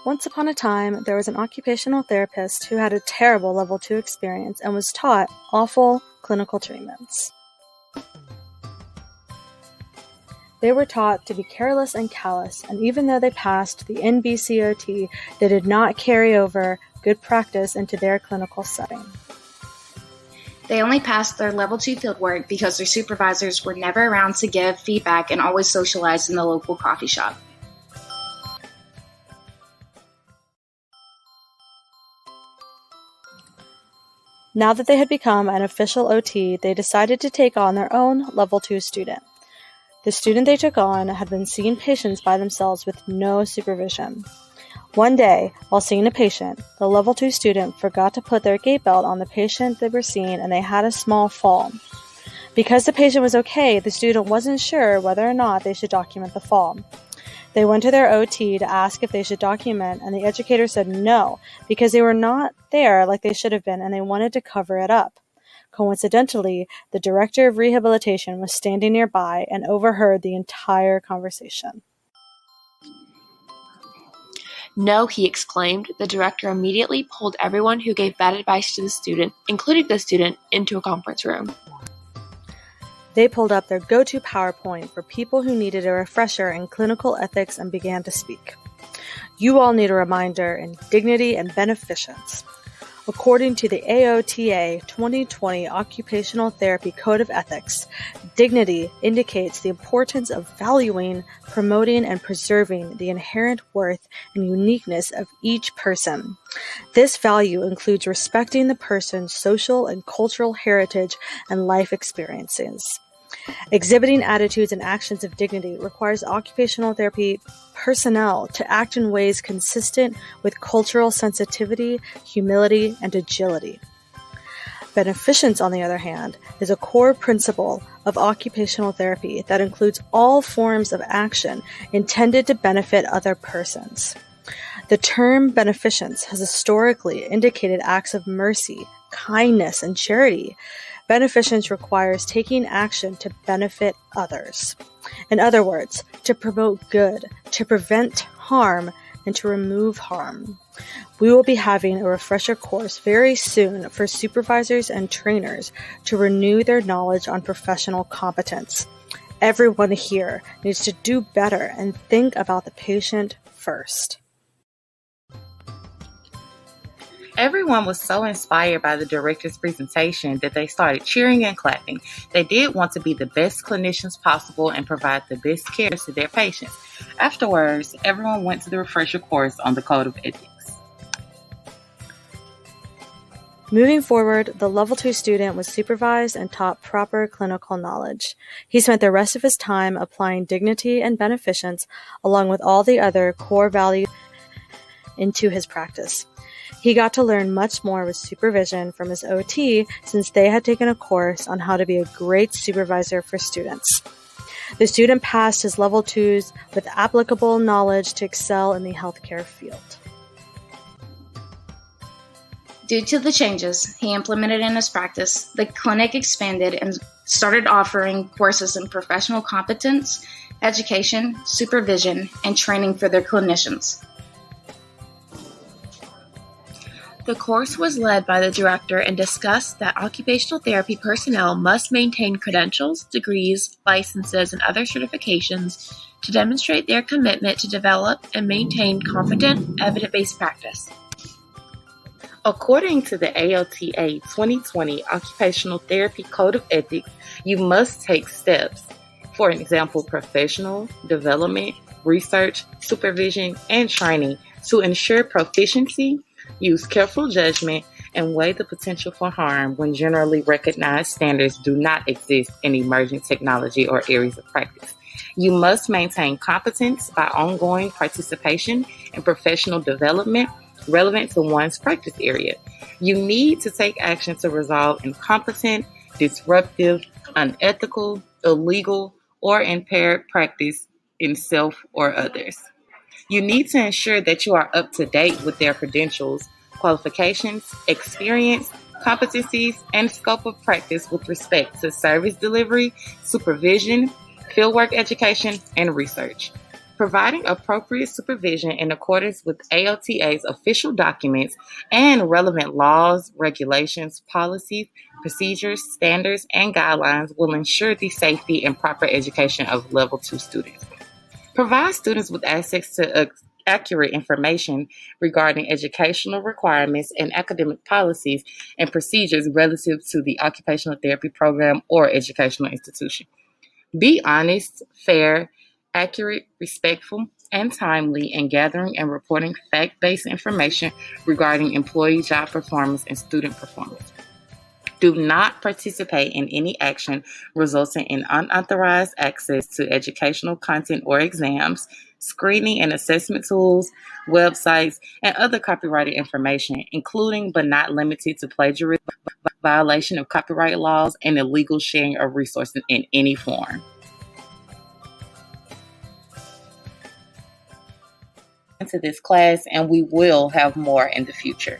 Once upon a time, there was an occupational therapist who had a terrible level 2 experience and was taught awful clinical treatments. They were taught to be careless and callous, and even though they passed the NBCOT, they did not carry over good practice into their clinical setting. They only passed their level 2 fieldwork because their supervisors were never around to give feedback and always socialized in the local coffee shop. Now that they had become an official OT, they decided to take on their own level 2 student. The student they took on had been seeing patients by themselves with no supervision. One day, while seeing a patient, the level 2 student forgot to put their gait belt on the patient they were seeing and they had a small fall. Because the patient was okay, the student wasn't sure whether or not they should document the fall. They went to their OT to ask if they should document, and the educator said no, because they were not there like they should have been and they wanted to cover it up. Coincidentally, the director of rehabilitation was standing nearby and overheard the entire conversation. "No," he exclaimed. The director immediately pulled everyone who gave bad advice to the student, including the student, into a conference room. They pulled up their go-to PowerPoint for people who needed a refresher in clinical ethics and began to speak. You all need a reminder in dignity and beneficence. According to the AOTA 2020 Occupational Therapy Code of Ethics, dignity indicates the importance of valuing, promoting, and preserving the inherent worth and uniqueness of each person. This value includes respecting the person's social and cultural heritage and life experiences. Exhibiting attitudes and actions of dignity requires occupational therapy personnel to act in ways consistent with cultural sensitivity, humility, and agility. Beneficence, on the other hand, is a core principle of occupational therapy that includes all forms of action intended to benefit other persons. The term beneficence has historically indicated acts of mercy, kindness, and charity. Beneficence requires taking action to benefit others. In other words, to promote good, to prevent harm, and to remove harm. We will be having a refresher course very soon for supervisors and trainers to renew their knowledge on professional competence. Everyone here needs to do better and think about the patient first. Everyone was so inspired by the director's presentation that they started cheering and clapping. They did want to be the best clinicians possible and provide the best care to their patients. Afterwards, everyone went to the refresher course on the Code of Ethics. Moving forward, the level 2 student was supervised and taught proper clinical knowledge. He spent the rest of his time applying dignity and beneficence along with all the other core values into his practice. He got to learn much more with supervision from his OT since they had taken a course on how to be a great supervisor for students. The student passed his level 2s with applicable knowledge to excel in the healthcare field. Due to the changes he implemented in his practice, the clinic expanded and started offering courses in professional competence, education, supervision, and training for their clinicians. The course was led by the director and discussed that occupational therapy personnel must maintain credentials, degrees, licenses, and other certifications to demonstrate their commitment to develop and maintain competent, evidence-based practice. According to the AOTA 2020 Occupational Therapy Code of Ethics, you must take steps, for example, professional development, research, supervision, and training to ensure proficiency, use careful judgment, and weigh the potential for harm when generally recognized standards do not exist in emerging technology or areas of practice. You must maintain competence by ongoing participation in professional development relevant to one's practice area. You need to take action to resolve incompetent, disruptive, unethical, illegal, or impaired practice in self or others. You need to ensure that you are up to date with their credentials, qualifications, experience, competencies, and scope of practice with respect to service delivery, supervision, fieldwork education, and research. providing appropriate supervision in accordance with ALTA's official documents and relevant laws, regulations, policies, procedures, standards, and guidelines will ensure the safety and proper education of Level 2 students. Provide students with access to accurate information regarding educational requirements and academic policies and procedures relative to the occupational therapy program or educational institution. Be honest, fair, accurate, respectful, and timely in gathering and reporting fact-based information regarding employee job performance and student performance. Do not participate in any action resulting in unauthorized access to educational content or exams, screening and assessment tools, websites, and other copyrighted information, including but not limited to plagiarism, violation of copyright laws, and illegal sharing of resources in any form. Into this class, and we will have more in the future.